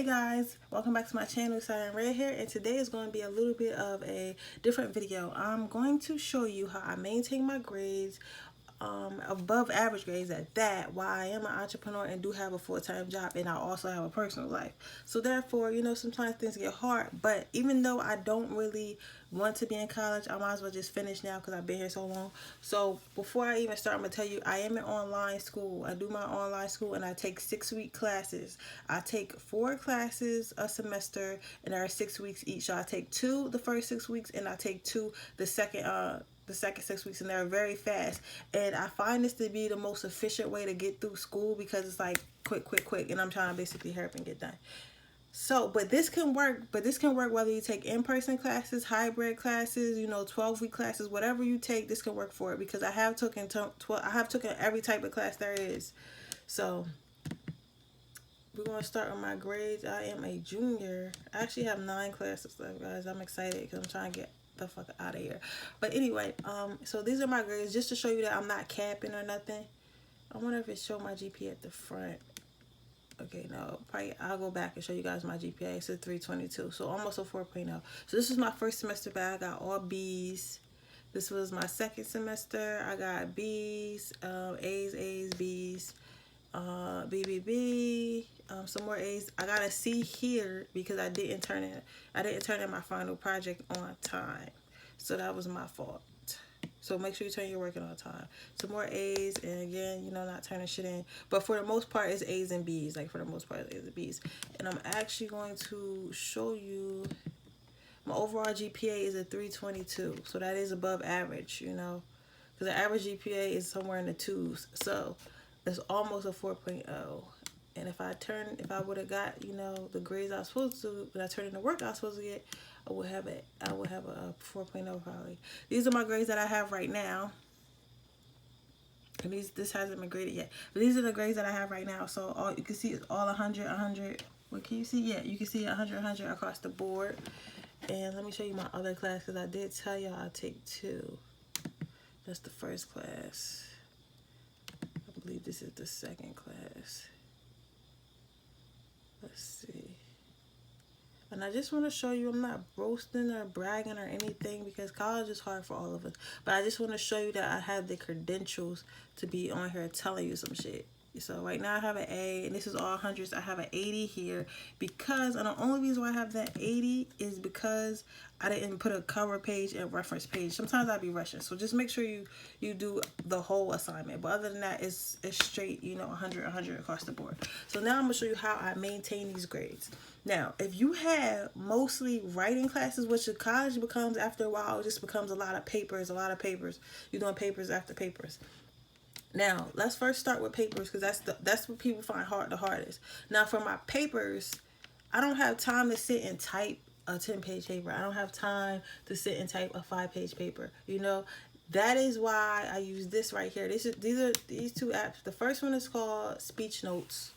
Hey guys, welcome back to my channel. Siren Red here, and today is going to be a little bit of a different video. I'm going to show you how I maintain my grades, above average grades at that, while I am an entrepreneur and do have a full-time job, and I also have a personal life. So therefore, sometimes things get hard, but even though I don't really want to be in college, I might as well just finish now because I've been here so long. So before I even start, I'm going to tell you I am in online school. I do my online school and I take 6-week classes. I take 4 classes a semester and there are 6 weeks each. So I take 2 the first 6 weeks and I take 2 the second 6 weeks, and they're very fast. And I find this to be the most efficient way to get through school because it's like quick, and I'm trying to basically hurry up and get done. So, but this can work whether you take in-person classes, hybrid classes, 12-week classes, whatever you take, this can work for it because I have taken every type of class there is. So, we're going to start with my grades. I am a junior. I actually have 9 classes left, guys. I'm excited because I'm trying to get the fuck out of here. But anyway, so these are my grades just to show you that I'm not capping or nothing. I wonder if it showed my GPA at the front. Okay, no, probably I'll go back and show you guys my GPA. It's a 322, so almost a 4.0. So this is my first semester back. I got all B's. This was my second semester. I got B's, A's, B's, B, some more A's. I got a C here because I didn't turn in my final project on time. So that was my fault. So make sure you turn your work in on time. Some more A's, and again, not turning shit in. But for the most part, it's A's and B's. Like, for the most part, it's A's and B's. And I'm actually going to show you my overall GPA is a 322. So that is above average, Because the average GPA is somewhere in the 2s. So it's almost a 4.0. And if I would have got, the grades I was supposed to, when I turned in the work I was supposed to get, I would have a 4.0 probably. These are my grades that I have right now. And this hasn't been graded yet. But these are the grades that I have right now. So all you can see is all 100. What can you see? Yeah, you can see 100 across the board. And let me show you my other class because I did tell y'all I take 2. That's the first class. I believe this is the second class. Let's see. And I just want to show you I'm not boasting or bragging or anything because college is hard for all of us. But I just want to show you that I have the credentials to be on here telling you some shit. So right now I have an A, and this is all hundreds. I have an 80 here because, and the only reason why I have that 80 is because I didn't put a cover page and reference page. Sometimes I'd be rushing, so just make sure you do the whole assignment. But other than that, it's straight, 100 across the board. So now I'm gonna show you how I maintain these grades. Now, if you have mostly writing classes, which the college becomes after a while, it just becomes a lot of papers. You're doing papers after papers. Now, let's first start with papers because that's what people find the hardest. Now, for my papers, I don't have time to sit and type a 10-page paper. I don't have time to sit and type a 5-page paper. That is why I use this right here. These two apps. The first one is called Speech Notes.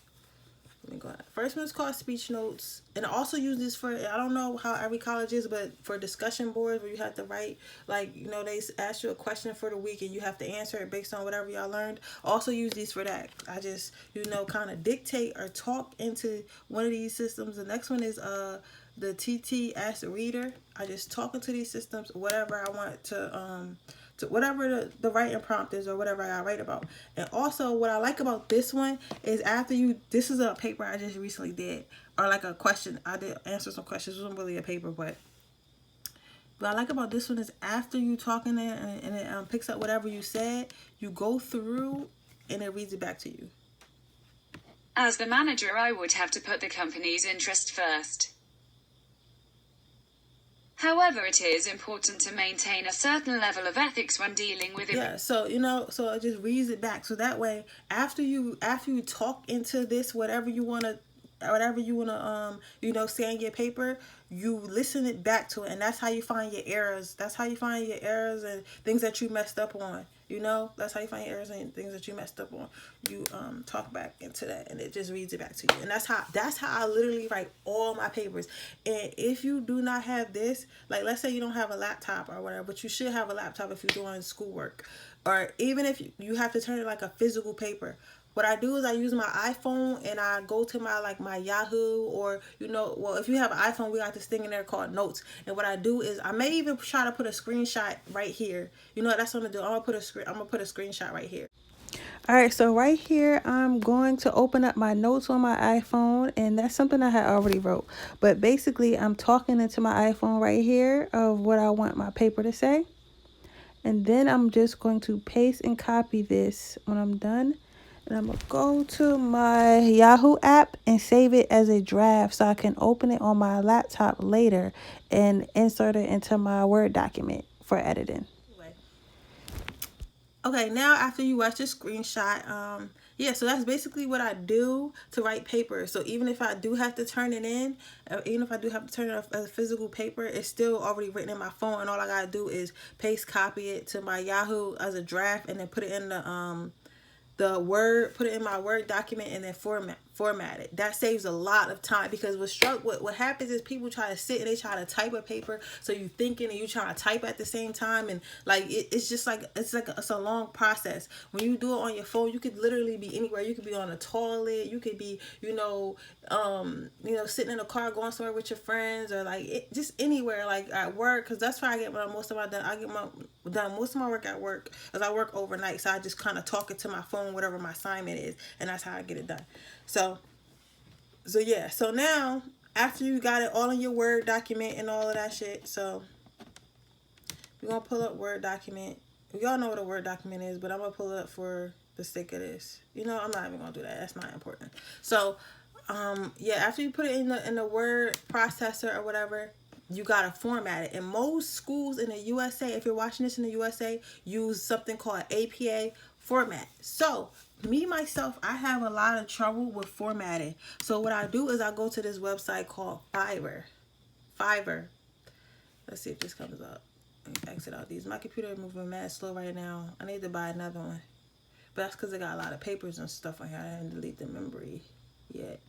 Let me go ahead. First one is called Speech Notes. And I also use this for, I don't know how every college is, but for discussion boards where you have to write, they ask you a question for the week and you have to answer it based on whatever y'all learned. Also use these for that. I just, kind of dictate or talk into one of these systems. The next one is the TTS Reader. I just talk into these systems, whatever I want to whatever the writing prompt is or whatever I write about. And also what I like about this one is this is a paper I just recently did, or like a question. I did answer some questions. It wasn't really a paper, but what I like about this one is after you talking there and it picks up whatever you said, you go through and it reads it back to you. As the manager, I would have to put the company's interest first. However, it is important to maintain a certain level of ethics when dealing with it. Yeah, so so it just reads it back. So that way, after you talk into this, whatever you wanna say in your paper, you listen it back to it, and that's how you find your errors. That's how you find your errors and things that you messed up on. That's how you find your errors and things that you messed up on. You talk back into that, and it just reads it back to you. And that's how I literally write all my papers. And if you do not have this, like let's say you don't have a laptop or whatever, but you should have a laptop if you're doing schoolwork, or even if you have to turn it like a physical paper. what I do is I use my iPhone and I go to my Yahoo, or well, if you have an iPhone, we got this thing in there called Notes. And what I do is I may even try to put a screenshot right here. That's what I'm gonna do. I'm gonna put a screenshot right here. All right, so right here, I'm going to open up my notes on my iPhone, and that's something I had already wrote. But basically, I'm talking into my iPhone right here of what I want my paper to say. And then I'm just going to paste and copy this when I'm done. And I'm going to go to my Yahoo app and save it as a draft so I can open it on my laptop later and insert it into my Word document for editing. Okay, now after you watch the screenshot, yeah, so that's basically what I do to write paper. So even if I do have to turn it in, even if I do have to turn it off as a physical paper, it's still already written in my phone, and all I gotta do is paste copy it to my Yahoo as a draft, and then put it in the Word, put it in my Word document, and then format it. That saves a lot of time, because what happens is people try to sit and they try to type a paper, so you thinking and you trying to type at the same time, and like it's just like it's a long process. When you do it on your phone, you could literally be anywhere. You could be on a toilet, you could be sitting in a car going somewhere with your friends, or just anywhere, like at work, because that's where I get most of my work at work, as I work overnight, so I just kind of talk it to my phone, whatever my assignment is, and that's how I get it done. So yeah, so now after you got it all in your Word document and all of that shit, so we're gonna pull up Word document. We all know what a Word document is, but I'm gonna pull it up for the sake of this. I'm not even gonna do that. That's not important. So yeah, after you put it in the word processor or whatever, you gotta format it. And most schools in the USA, if you're watching this in the USA, use something called APA format. So me myself, I have a lot of trouble with formatting. So what I do is I go to this website called Fiverr. Let's see if this comes up. Let me exit out these. My computer is moving mad slow right now. I need to buy another one, but that's because I got a lot of papers and stuff on here. I didn't delete the memory yet.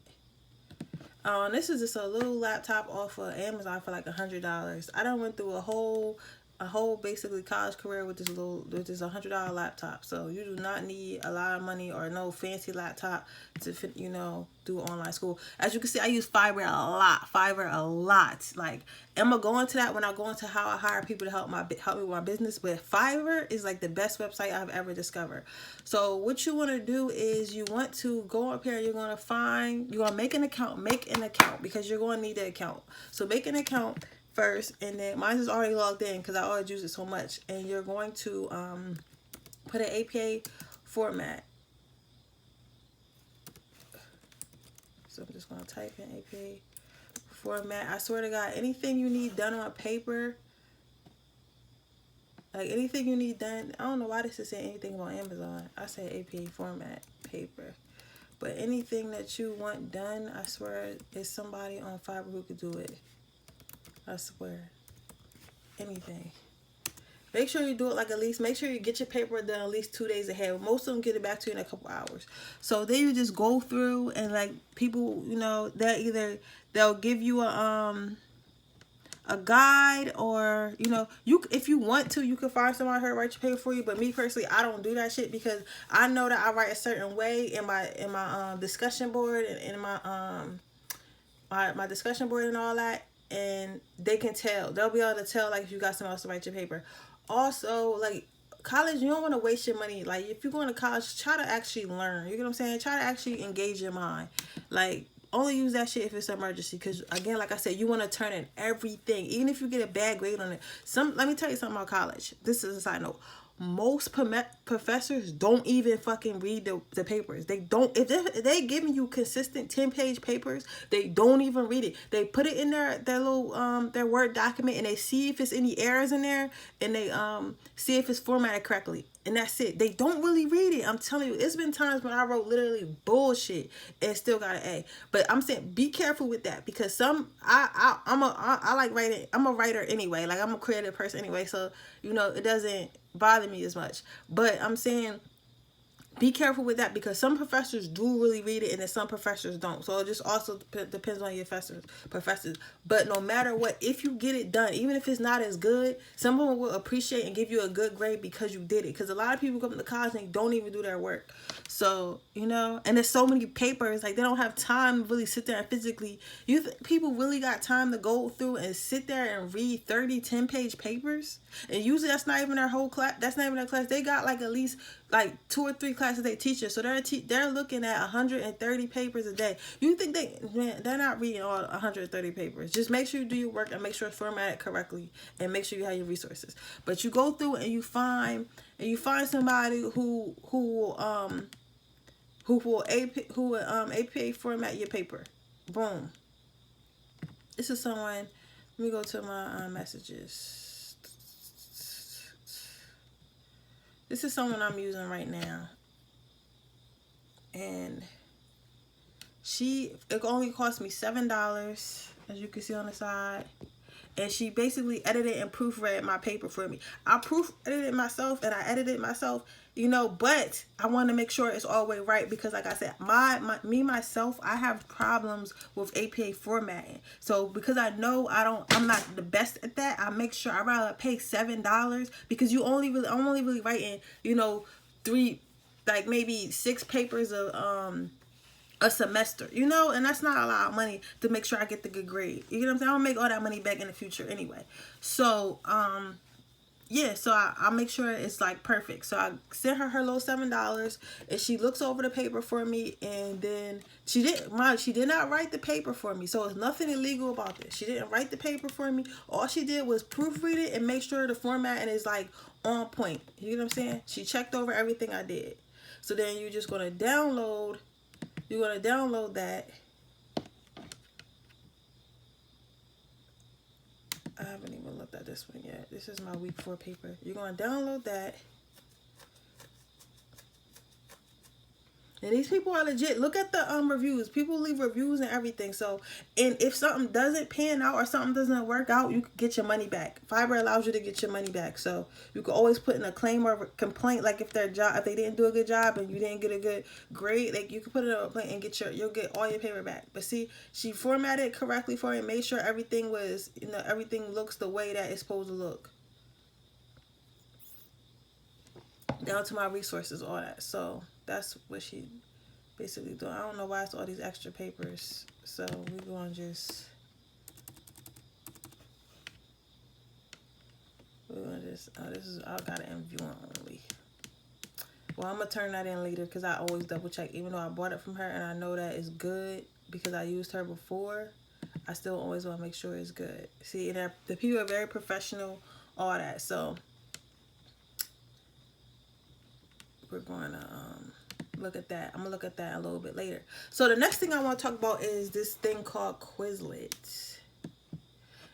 This is just a little laptop off of Amazon for like $100. I done went through a whole basically college career with this $100 laptop. So you do not need a lot of money or no fancy laptop to do online school. As you can see, I use Fiverr a lot. Like, I'm gonna go into that when I go into how I hire people to help me with my business. But Fiverr is like the best website I've ever discovered. So what you want to do is you want to go up here. You're gonna make an account because you're gonna need the account. So make an account first, and then mine is already logged in because I always use it so much. And you're going to put an APA format. So I'm just going to type in APA format. I swear to God, anything you need done on paper, like anything you need done, I don't know why this is saying anything about Amazon. I say APA format paper. But anything that you want done, I swear, is somebody on Fiverr who could do it. I swear. Anything. Make sure you do it make sure you get your paper done at least 2 days ahead. Most of them get it back to you in a couple hours. So then you just go through and people, they'll give you a guide, or if you want to, you can find somebody here to write your paper for you. But me personally, I don't do that shit because I know that I write a certain way in my discussion board and in my discussion board and all that. And they can tell. They'll be able to tell if you got someone else to write your paper. Also, college, you don't want to waste your money. If you're going to college, try to actually learn. You know what I'm saying? Try to actually engage your mind. Only use that shit if it's an emergency. Because, again, like I said, you want to turn in everything. Even if you get a bad grade on it. Let me tell you something about college. This is a side note. Most professors don't even fucking read the papers. They don't. If they giving you consistent 10-page papers, they don't even read it. They put it in their little their Word document, and they see if it's any errors in there, and they see if it's formatted correctly, and that's it. They don't really read it. I'm telling you, it's been times when I wrote literally bullshit and still got an A. But I'm saying be careful with that, because I like writing. I'm a writer anyway. I'm a creative person anyway, so it doesn't bother me as much. But I'm saying, be careful with that, because some professors do really read it and then some professors don't. So it just also depends on your professors. But no matter what, if you get it done, even if it's not as good, someone will appreciate and give you a good grade because you did it. Because a lot of people come to college and they don't even do their work. So, you know, and there's so many papers, like they don't have time to really sit there and physically, people really got time to go through and sit there and read 30 10-page papers? And usually that's not even their whole class. That's not even their class. They got like at least like 2 or 3 classes they teach us. So they're looking at 130 papers a day. You think they're not reading all 130 papers. Just make sure you do your work and make sure it's formatted correctly and make sure you have your resources. But you go through and you find somebody who will APA format your paper. Boom. This is someone. Let me go to my messages. This is someone I'm using right now. And it only cost me $7, as you can see on the side. And she basically edited and proofread my paper for me. I proofreaded it myself and I edited it myself, you know, but I want to make sure it's all the way right, because like I said, myself, I have problems with APA formatting. So because I know I'm not the best at that, I make sure I'd rather pay $7, because I'm only really writing, you know, 3, like maybe 6 papers of a semester, you know, and that's not a lot of money to make sure I get the good grade. You know what I'm saying? I'll make all that money back in the future anyway. So, yeah, so I'll make sure it's like perfect. So I sent her little $7 and she looks over the paper for me, and then she did not write the paper for me. So it's nothing illegal about this. She didn't write the paper for me. All she did was proofread it and make sure the formatting is like on point. You know what I'm saying? She checked over everything I did. So then you're just going to download that. I haven't even looked at this one yet. This is my week 4 paper. You're going to download that. And these people are legit. Look at the reviews. People leave reviews and everything. So, and if something doesn't pan out or something doesn't work out, you can get your money back. Fiverr allows you to get your money back. So you can always put in a claim or complaint, like if they didn't do a good job and you didn't get a good grade, like you can put in a complaint and you'll get all your paper back. But see, she formatted it correctly for me and made sure everything was, you know, everything looks the way that it's supposed to look. Down to my resources, all that. So that's what she basically doing. I don't know why it's all these extra papers. So we're going to just I got it in viewing only. Well, I'm going to turn that in later because I always double check. Even though I bought it from her and I know that it's good because I used her before, I still always want to make sure it's good. See, and the people are very professional, all that. So we're going to look at that. I'm going to look at that a little bit later. So the next thing I want to talk about is this thing called Quizlet.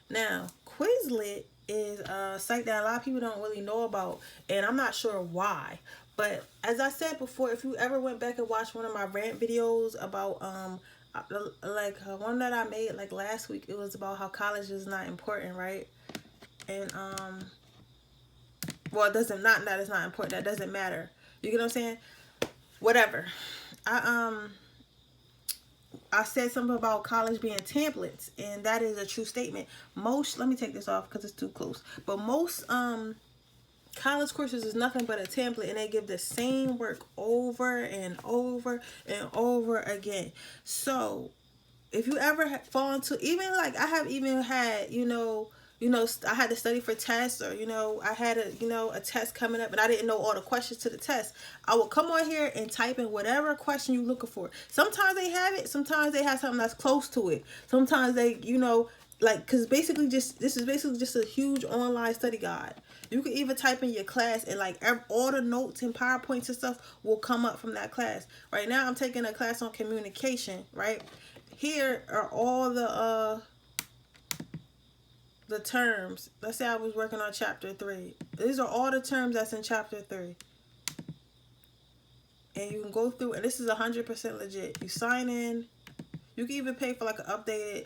Now, Quizlet is a site that a lot of people don't really know about, and I'm not sure why. But as I said before, if you ever went back and watched one of my rant videos about one that I made like last week, it was about how college is not important, right? And well, it doesn't, not that it's not important, that doesn't matter. You get what I'm saying? Whatever. I said something about college being templates, and that is a true statement. Let me take this off because it's too close. But most college courses is nothing but a template, and they give the same work over and over and over again. So if you ever fall into, even like I have even had, I had to study for tests, or, I had a test coming up and I didn't know all the questions to the test. I will come on here and type in whatever question you're looking for. Sometimes they have it. Sometimes they have something that's close to it. Sometimes they, because this is basically just a huge online study guide. You can even type in your class and all the notes and PowerPoints and stuff will come up from that class. Right now I'm taking a class on communication, right? Here are all the terms. Let's say I was working on chapter 3. These are all the terms that's in chapter 3. And you can go through, and this is 100% legit. You sign in. You can even pay for like an updated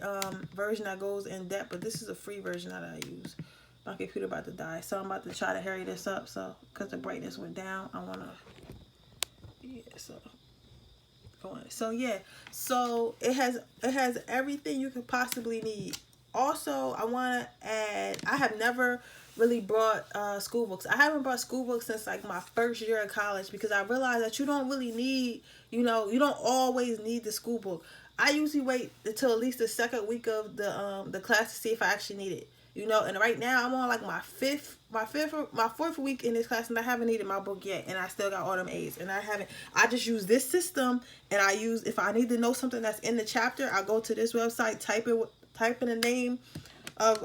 version that goes in depth, but this is a free version that I use. My computer about to die, so I'm about to try to hurry this up. So, because the brightness went down, I want to, Yeah, so yeah, so it has everything you could possibly need. Also, I want to add, I have never really brought school books. I haven't brought school books since like my first year of college, because I realized that you don't really need, you don't always need the school book. I usually wait until at least the second week of the class to see if I actually need it. And right now I'm on like my fourth week in this class, and I haven't needed my book yet, and I still got all them A's, and I just use this system, and if I need to know something that's in the chapter, I go to this website, type in the name of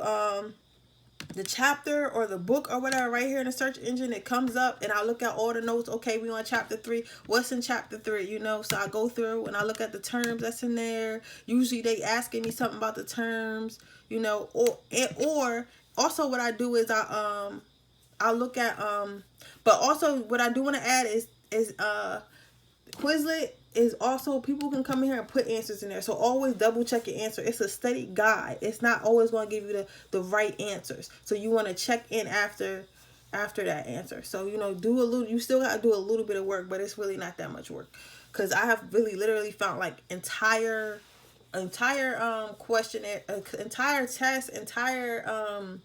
the chapter or the book or whatever right here in the search engine. It comes up, and I look at all the notes. Okay, we on chapter 3. What's in chapter 3? So I go through and I look at the terms that's in there. Usually they asking me something about the terms, or also what I do is I look at but also what I do want to add is Quizlet is also, people can come in here and put answers in there. So always double check your answer. It's a study guide. It's not always going to give you the right answers. So you want to check in after that answer. So, you still got to do a little bit of work, but it's really not that much work. Because I have really literally found like entire questionnaire, entire test, entire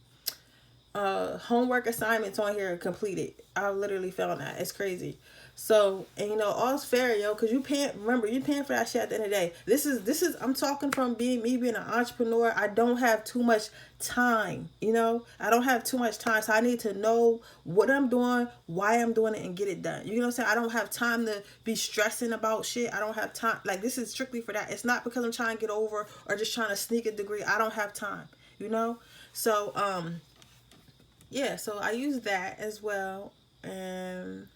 homework assignments on here completed. I literally found that. It's crazy. So, and all's fair, because you're paying for that shit at the end of the day. This is I'm talking from being an entrepreneur. I don't have too much time, I don't have too much time. So I need to know what I'm doing, why I'm doing it, and get it done. You know what I'm saying? I don't have time to be stressing about shit. I don't have time. Like, this is strictly for that. It's not because I'm trying to get over or just trying to sneak a degree. I don't have time, So, yeah, so I use that as well. And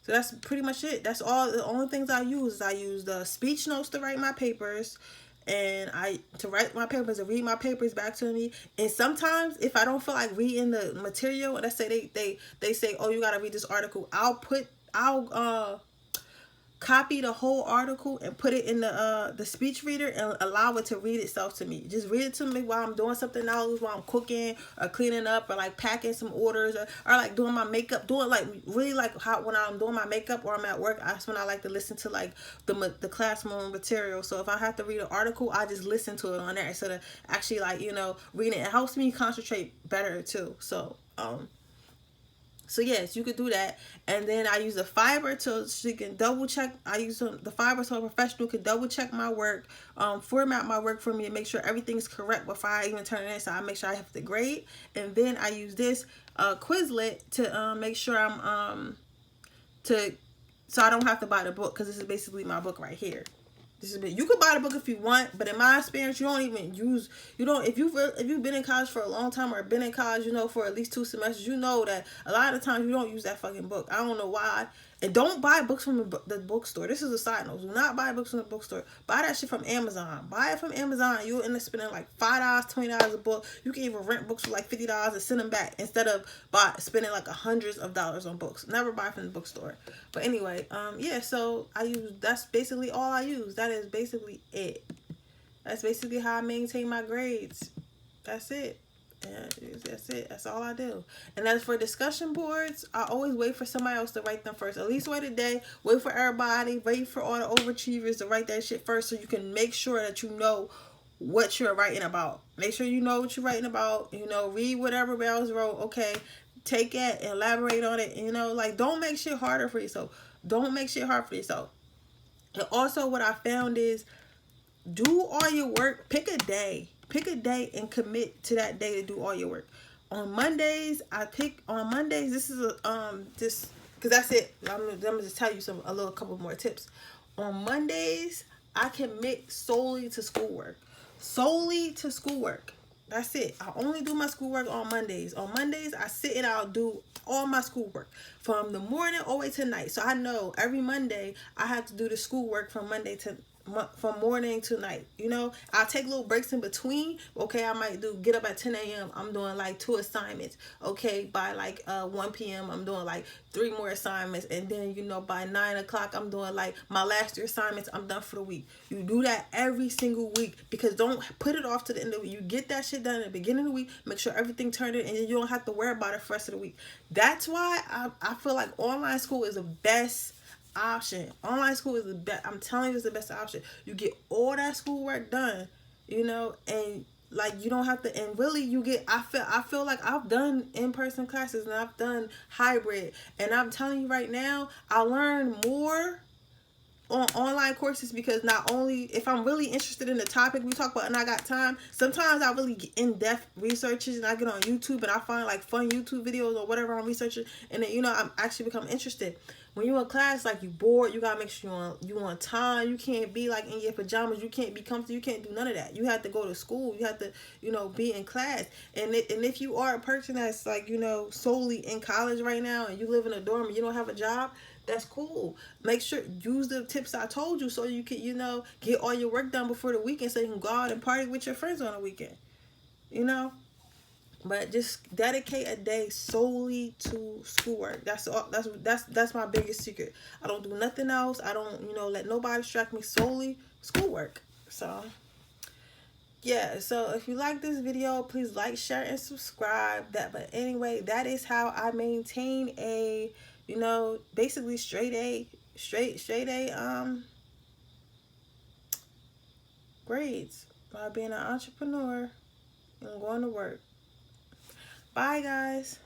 so that's pretty much it. That's all. The only things I use is I use the speech notes to write my papers, and to read my papers back to me. And sometimes if I don't feel like reading the material, and let's say they say, oh, you gotta read this article, I'll copy the whole article and put it in the speech reader and allow it to read itself to me. Just read it to me while I'm doing something else, while I'm cooking or cleaning up or like packing some orders or like doing my makeup, doing like really like how when I'm doing my makeup or I'm at work, that's when I like to listen to like the classroom material. So if I have to read an article, I just listen to it on there instead of actually like reading it. It helps me concentrate better too. So yes, you could do that. And then I use the Fiverr so she can double check. I use the Fiverr so a professional can double check my work, format my work for me, and make sure everything's correct before I even turn it in. So I make sure I have the grade. And then I use this Quizlet to make sure so I don't have to buy the book, because this is basically my book right here. You could buy the book if you want, but in my experience, if you've been in college for a long time or been in college, for at least 2 semesters, that a lot of the times you don't use that fucking book. I don't know why. And don't buy books from the bookstore. This is a side note. Do not buy books from the bookstore. Buy that shit from Amazon. Buy it from Amazon. You'll end up spending like $5, $20 a book. You can even rent books for like $50 and send them back instead of spending like hundreds of dollars on books. Never buy from the bookstore. But anyway, yeah. So that's basically all I use. That is basically it. That's basically how I maintain my grades. That's it. That's it. That's all I do. And as for discussion boards, I always wait for somebody else to write them first. At least wait a day. Wait for everybody. Wait for all the overachievers to write that shit first, so you can make sure that you know what you're writing about. Make sure you know what you're writing about. Read whatever else wrote. Okay, take it, elaborate on it. Like, don't make shit harder for yourself. Don't make shit hard for yourself. And also, what I found is, do all your work. Pick a day and commit to that day to do all your work. On Mondays, this is just because that's it. I'm gonna just tell you a couple more tips. On Mondays, I commit solely to schoolwork. That's it. I only do my schoolwork on Mondays. On Mondays, I sit and I'll do all my schoolwork from the morning all the way to night. So I know every Monday I have to do the schoolwork from morning to night. I'll take little breaks in between. Okay, I might get up at 10 a.m. I'm doing like 2 assignments. Okay, by like 1 p.m. I'm doing like 3 more assignments, and then by 9 o'clock I'm doing like my last 3 assignments. I'm done for the week. You do that every single week, because don't put it off to the end of the week. You get that shit done at the beginning of the week. Make sure everything turned in, and then you don't have to worry about it for the rest of the week. That's why I feel like online school is the best option. Online school is the best. I'm telling you, it's the best option. You get all that schoolwork done, you know, and like you don't have to. And really, you get. I feel like I've done in-person classes and I've done hybrid, and I'm telling you right now, I learn more on online courses because not only if I'm really interested in the topic we talk about and I got time, sometimes I really get in-depth researches and I get on YouTube and I find like fun YouTube videos or whatever I'm researching, and then, you know, I'm actually become interested. When you're in class, like, you bored, you gotta make sure you on time. You can't be like in your pajamas, you can't be comfortable, you can't do none of that. You have to go to school, you have to, you know, be in class. And if you are a person that's like, you know, solely in college right now and you live in a dorm and you don't have a job, that's cool. Make sure use the tips I told you so you can, you know, get all your work done before the weekend so you can go out and party with your friends on the weekend. You know? But just dedicate a day solely to schoolwork. That's all. That's my biggest secret. I don't do nothing else. I don't, you know, let nobody distract me. Solely schoolwork. So yeah, so if you like this video, please like, share, and subscribe. But anyway, that is how I maintain a, you know, basically straight A grades by being an entrepreneur and going to work. Bye, guys.